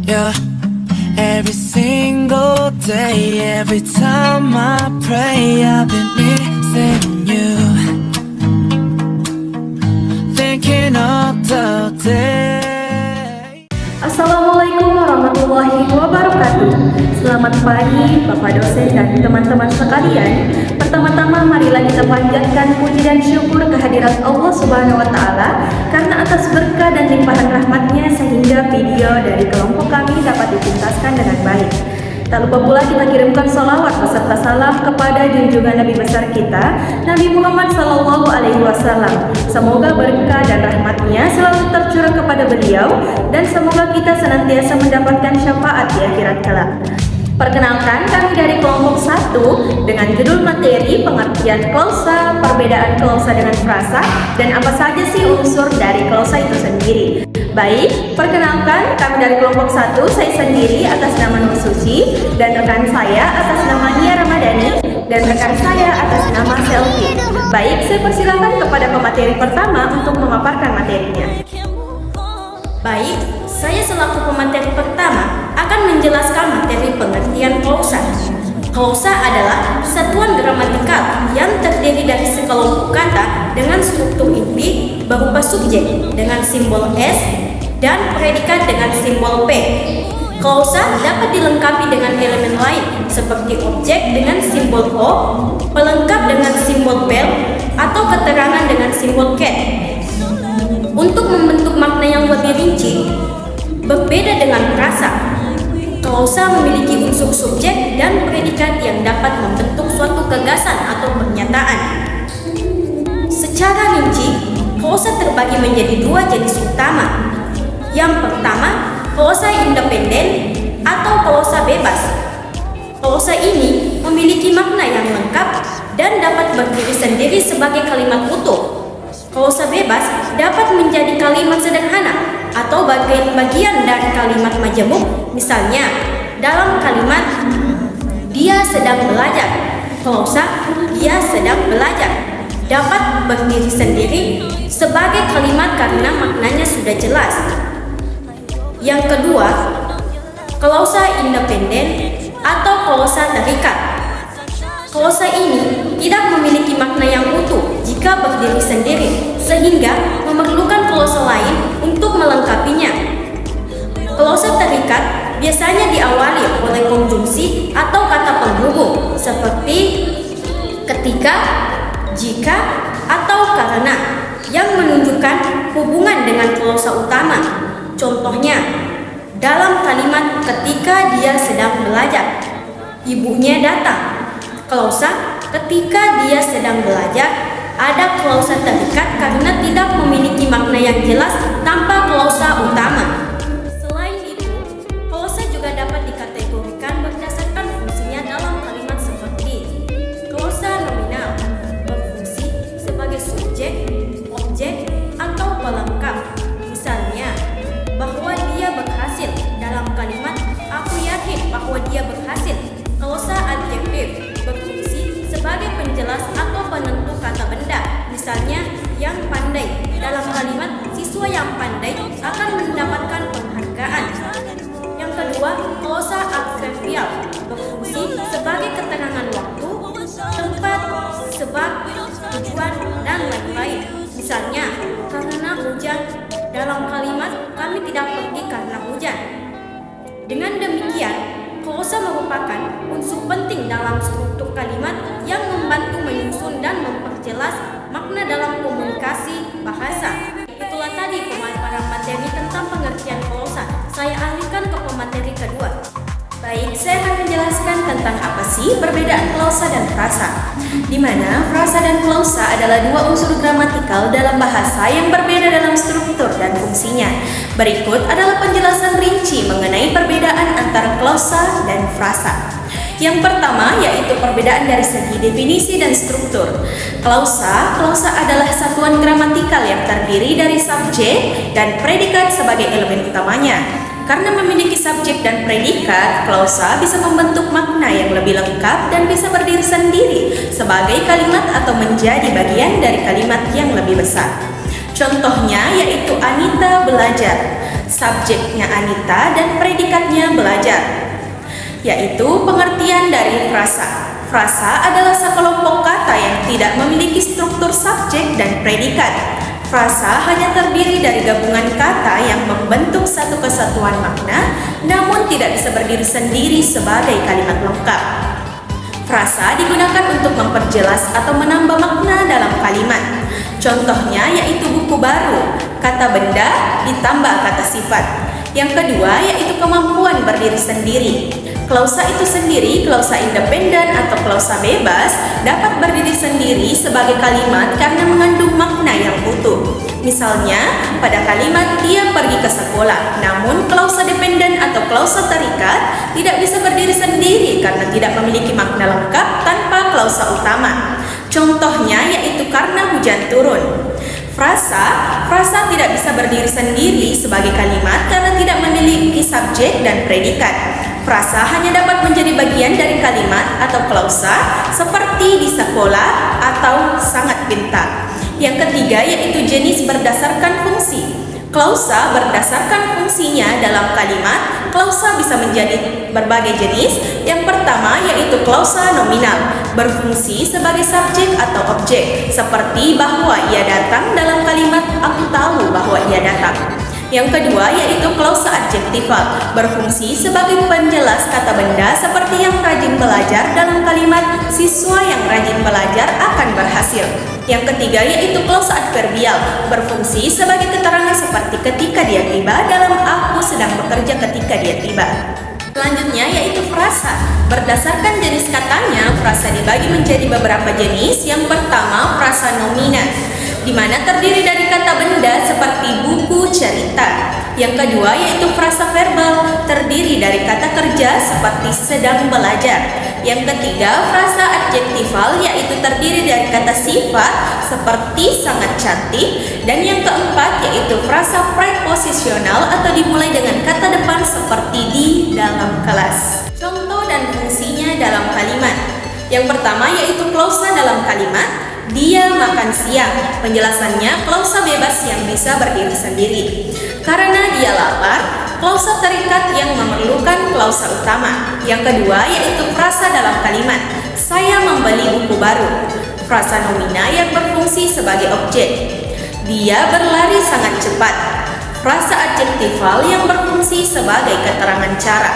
Yeah, every single day, every time I pray, I've been missing you, thinking of the day. Assalamualaikum warahmatullahi wabarakatuh. Selamat pagi Bapak dosen dan teman-teman sekalian. Pertama-tama marilah kita panjatkan puji dan syukur kehadirat Allah Subhanahu wa Ta'ala karena atas berkah dan limpahan rahmatnya sehingga video dari kelompok kami dapat dituntaskan dengan baik. Tak lupa pula kita kirimkan salawat beserta salam kepada junjungan Nabi besar kita, Nabi Muhammad SAW. Semoga berkah dan rahmatnya selalu tercurah kepada beliau dan semoga kita senantiasa mendapatkan syafaat di akhirat kelak. Perkenalkan, kami dari kelompok 1 dengan judul materi pengertian klausa, perbedaan klausa dengan frasa, dan apa saja sih unsur dari klausa itu sendiri. Baik, perkenalkan kami dari kelompok 1, saya sendiri atas nama Nur Suci, dan rekan saya atas nama Nia Ramadhani, dan rekan saya atas nama Selvi. Baik, saya persilakan kepada pemateri pertama untuk memaparkan materinya. Baik, saya selaku pemateri pertama akan menjelaskan materi pengertian klausa. Klausa adalah satuan gramatikal yang terdiri dari sekelompok kata dengan struktur inti berupa subjek dengan simbol S dan predikat dengan simbol P. Klausa dapat dilengkapi dengan elemen lain seperti objek dengan simbol O, pelengkap dengan simbol bel, atau keterangan dengan simbol cat. Untuk membentuk makna yang lebih rinci, berbeda dengan frasa, klausa memiliki unsur subjek dan predikat yang dapat membentuk suatu gagasan atau pernyataan. Secara rinci, klausa terbagi menjadi dua jenis utama. Yang pertama, klausa independen atau klausa bebas. Klausa ini memiliki makna yang lengkap dan dapat berdiri sendiri sebagai kalimat utuh. Klausa bebas dapat menjadi kalimat sederhana atau bagian dari kalimat majemuk. Misalnya, dalam kalimat dia sedang belajar, klausa dia sedang belajar dapat berdiri sendiri sebagai kalimat karena maknanya sudah jelas. Yang kedua, klausa independen atau klausa terikat. Klausa ini tidak memiliki makna yang utuh jika berdiri sendiri, sehingga memerlukan klausa lain untuk melengkapinya. Klausa terikat biasanya diawali oleh konjungsi atau kata penghubung seperti ketika, jika, atau karena yang menunjukkan hubungan dengan klausa utama. Contohnya, dalam kalimat ketika dia sedang belajar, ibunya datang. Klausa ketika dia sedang belajar ada klausa terikat karena tidak memiliki makna yang jelas tanpa klausa utama. Selain itu, klausa juga dapat dikategorikan berdasarkan fungsinya dalam kalimat seperti klausa nominal, berfungsi sebagai subjek, objek, atau pelengkap. Misalnya, bahwa dia berhasil. Dalam kalimat aku yakin bahwa dia berhasil. Klausa adjektif berfungsi sebagai penjelas atau penentu kata benda. Misalnya, yang pandai. Dalam kalimat, siswa yang pandai akan mendapatkan penghargaan. Yang kedua, klausa adverbial berfungsi sebagai keterangan waktu, tempat, sebab, tujuan, dan lain-lain. Misalnya, karena hujan. Dalam kalimat, kami tidak pergi karena hujan. Dengan demikian, klausa merupakan unsur penting dalam struktur kalimat yang membantu menyusun dan memperjelas makna dalam komunikasi bahasa. Itulah tadi pemaparan materi tentang pengertian klausa. Saya alihkan ke pemateri kedua. Baik, saya akan menjelaskan tentang apa sih perbedaan klausa dan frasa. Di mana frasa dan klausa adalah dua unsur gramatikal dalam bahasa yang berbeda dalam struktur dan fungsinya. Berikut adalah penjelasan rinci mengenai perbedaan antara klausa dan frasa. Yang pertama yaitu perbedaan dari segi definisi dan struktur. Klausa adalah satuan gramatikal yang terdiri dari subjek dan predikat sebagai elemen utamanya. Karena memiliki subjek dan predikat, klausa bisa membentuk makna yang lebih lengkap dan bisa berdiri sendiri sebagai kalimat atau menjadi bagian dari kalimat yang lebih besar. Contohnya yaitu Anita belajar. subjeknya Anita dan predikatnya belajar, yaitu pengertian dari frasa. Frasa adalah sekelompok kata yang tidak memiliki struktur subjek dan predikat. Frasa hanya terdiri dari gabungan kata yang membentuk satu kesatuan makna, namun tidak bisa berdiri sendiri sebagai kalimat lengkap. Frasa digunakan untuk memperjelas atau menambah makna dalam kalimat. Contohnya yaitu buku baru, kata benda ditambah kata sifat. Yang kedua yaitu kemampuan berdiri sendiri. Klausa itu sendiri, klausa independen atau klausa bebas, dapat berdiri sendiri sebagai kalimat karena mengandung makna yang utuh. Misalnya, pada kalimat dia pergi ke sekolah, namun klausa dependen atau klausa terikat tidak bisa berdiri sendiri karena tidak memiliki makna lengkap tanpa klausa utama. Contohnya yaitu karena hujan turun. Frasa tidak bisa berdiri sendiri sebagai kalimat karena tidak memiliki subjek dan predikat. Frasa hanya dapat menjadi bagian dari kalimat atau klausa seperti di sekolah atau sangat pintar. Yang ketiga yaitu jenis berdasarkan fungsi. Klausa berdasarkan fungsinya dalam kalimat. Klausa bisa menjadi berbagai jenis. Yang pertama yaitu klausa nominal, berfungsi sebagai subjek atau objek, seperti bahwa ia datang dalam kalimat aku tahu bahwa ia datang. Yang kedua yaitu klausa adjektifal, berfungsi sebagai penjelas kata benda seperti yang rajin belajar dalam kalimat siswa yang rajin belajar akan berhasil. Yang ketiga yaitu klausa adverbial, berfungsi sebagai keterangan seperti ketika dia tiba dalam aku sedang bekerja ketika dia tiba. Selanjutnya yaitu frasa. Berdasarkan jenis katanya, frasa dibagi menjadi beberapa jenis. Yang pertama frasa nominan, di mana terdiri dari kata benda seperti buku, cerita. Yang kedua yaitu frasa verbal, terdiri dari kata kerja seperti sedang belajar. Yang ketiga frasa adjektifal, yaitu terdiri dari kata sifat seperti sangat cantik. Dan yang keempat yaitu frasa preposisional atau dimulai dengan kata depan seperti di dalam kelas. Contoh dan fungsinya dalam kalimat. Yang pertama yaitu klausa dalam kalimat. Dia makan siang. Penjelasannya klausa bebas yang bisa berdiri sendiri. Karena dia lapar, klausa terikat yang memerlukan klausa utama. Yang kedua yaitu frasa dalam kalimat. Saya membeli buku baru. Frasa nomina yang berfungsi sebagai objek. Dia berlari sangat cepat. Frasa adjektifal yang berfungsi sebagai keterangan cara.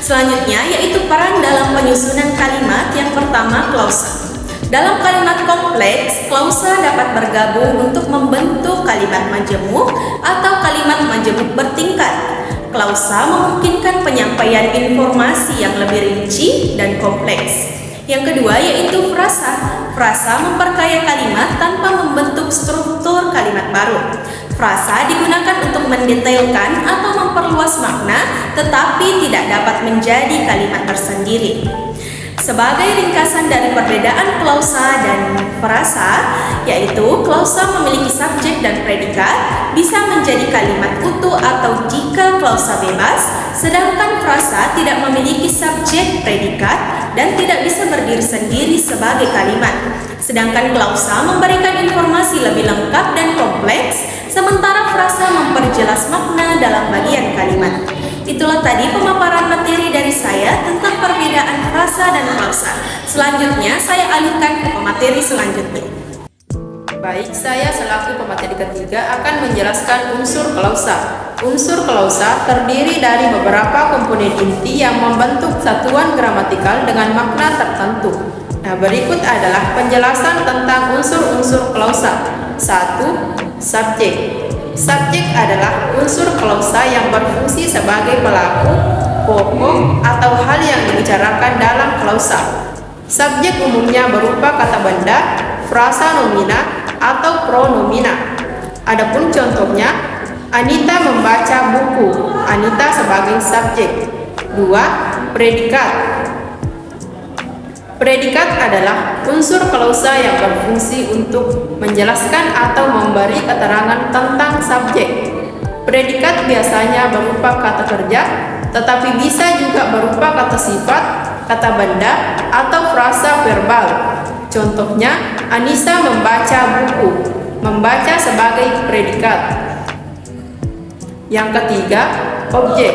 Selanjutnya yaitu peran dalam penyusunan kalimat. Yang pertama klausa. Dalam kalimat kompleks, klausa dapat bergabung untuk membentuk kalimat majemuk atau kalimat majemuk bertingkat. Klausa memungkinkan penyampaian informasi yang lebih rinci dan kompleks. Yang kedua yaitu frasa. Frasa memperkaya kalimat tanpa membentuk struktur kalimat baru. Frasa digunakan untuk mendetailkan atau memperluas makna, tetapi tidak dapat menjadi kalimat tersendiri. Sebagai ringkasan dari perbedaan klausa dan frasa, yaitu klausa memiliki subjek dan predikat, bisa menjadi kalimat utuh atau jika klausa bebas, sedangkan frasa tidak memiliki subjek predikat dan tidak bisa berdiri sendiri sebagai kalimat. Sedangkan klausa memberikan informasi lebih lengkap dan kompleks, sementara frasa memperjelas makna dalam bagian kalimat. Itulah tadi pemaparan materi dari saya tentang perbedaan frasa dan klausa. Selanjutnya saya alihkan ke pemateri selanjutnya. Baik, saya selaku pemateri ketiga akan menjelaskan unsur klausa. Unsur klausa terdiri dari beberapa komponen inti yang membentuk satuan gramatikal dengan makna tertentu. Nah, berikut adalah penjelasan tentang unsur-unsur klausa. 1. Subjek. Subjek adalah unsur klausa yang berfungsi sebagai pelaku, pokok, atau hal yang dibicarakan dalam klausa. Subjek umumnya berupa kata benda, frasa nomina, atau pronomina. Adapun contohnya, Anita membaca buku. Anita sebagai subjek. 2. Predikat. Predikat adalah unsur klausa yang berfungsi untuk menjelaskan atau memberi keterangan tentang subjek. Predikat biasanya berupa kata kerja, tetapi bisa juga berupa kata sifat, kata benda, atau frasa verbal. Contohnya, Anissa membaca buku. Membaca sebagai predikat. Yang ketiga, objek.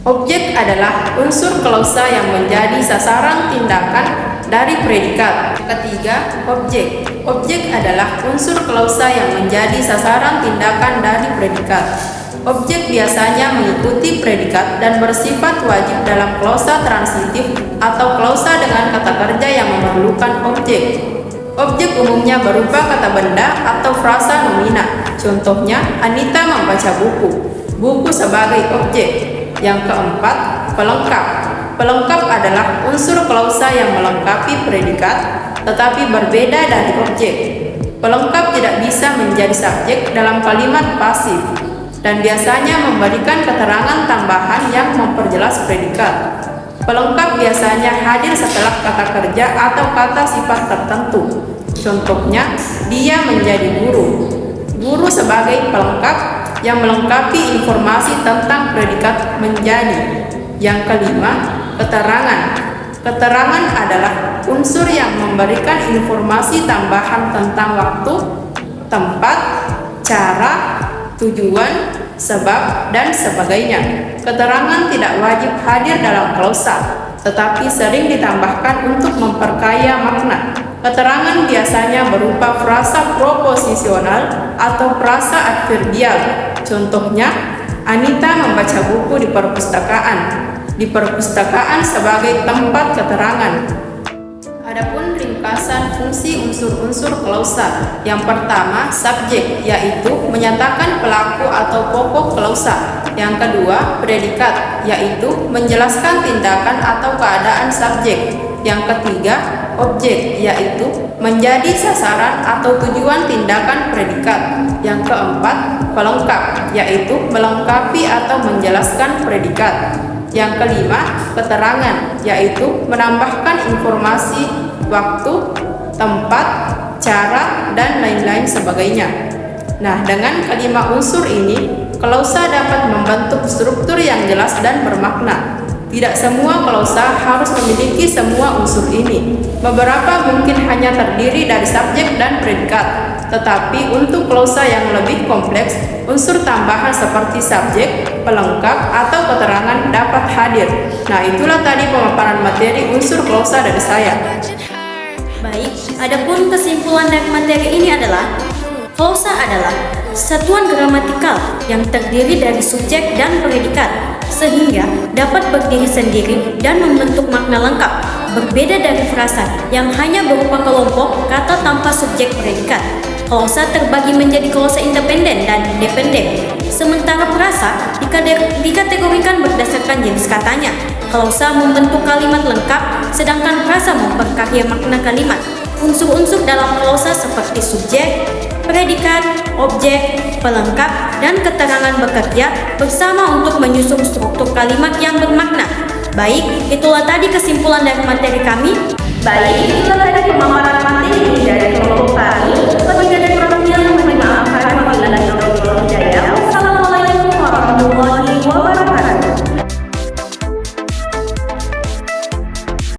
Objek adalah unsur klausa yang menjadi sasaran tindakan dari predikat. Ketiga, objek. Objek adalah unsur klausa yang menjadi sasaran tindakan dari predikat. Objek biasanya mengikuti predikat dan bersifat wajib dalam klausa transitif atau klausa dengan kata kerja yang memerlukan objek. Objek umumnya berupa kata benda atau frasa nomina. Contohnya, Anita membaca buku. Buku sebagai objek. Yang keempat, pelengkap. Pelengkap adalah unsur klausa yang melengkapi predikat, tetapi berbeda dari objek. Pelengkap tidak bisa menjadi subjek dalam kalimat pasif, dan biasanya memberikan keterangan tambahan yang memperjelas predikat. Pelengkap biasanya hadir setelah kata kerja atau kata sifat tertentu. Contohnya, dia menjadi guru. Guru sebagai pelengkap yang melengkapi informasi tentang predikat menjadi. Yang kelima, keterangan. Keterangan adalah unsur yang memberikan informasi tambahan tentang waktu, tempat, cara, tujuan, sebab, dan sebagainya. Keterangan tidak wajib hadir dalam klausa, tetapi sering ditambahkan untuk memperkaya makna. Keterangan biasanya berupa frasa proposisional atau frasa adverbial. Contohnya, Anita membaca buku di perpustakaan. Di perpustakaan sebagai tempat keterangan. Adapun ringkasan fungsi unsur-unsur klausa. Yang pertama, subjek, yaitu menyatakan pelaku atau pokok klausa. Yang kedua, predikat, yaitu menjelaskan tindakan atau keadaan subjek. Yang ketiga, objek, yaitu menjadi sasaran atau tujuan tindakan predikat. Yang keempat, pelengkap, yaitu melengkapi atau menjelaskan predikat. Yang kelima, keterangan, yaitu menambahkan informasi, waktu, tempat, cara, dan lain-lain sebagainya. Nah, dengan kelima unsur ini, klausa dapat membentuk struktur yang jelas dan bermakna. Tidak semua klausa harus memiliki semua unsur ini. Beberapa mungkin hanya terdiri dari subjek dan predikat. Tetapi untuk klausa yang lebih kompleks, unsur tambahan seperti subjek, pelengkap, atau keterangan dapat hadir. Nah, itulah tadi pemaparan materi unsur klausa dari saya. Baik, adapun kesimpulan dari materi ini adalah klausa adalah satuan gramatikal yang terdiri dari subjek dan predikat, sehingga dapat berdiri sendiri dan membentuk makna lengkap, berbeda dari frasa yang hanya berupa kelompok kata tanpa subjek predikat. Klausa terbagi menjadi klausa independen dan dependen, sementara frasa dikategorikan berdasarkan jenis katanya. Klausa membentuk kalimat lengkap, sedangkan frasa memperkaya makna kalimat. Unsur-unsur dalam klausa seperti subjek, predikat, objek, pelengkap, dan keterangan bekerja bersama untuk menyusun struktur kalimat yang bermakna. Baik, itulah tadi kesimpulan dari materi kami. Baik, itulah tadi pemaparan materi dari kelompok kami.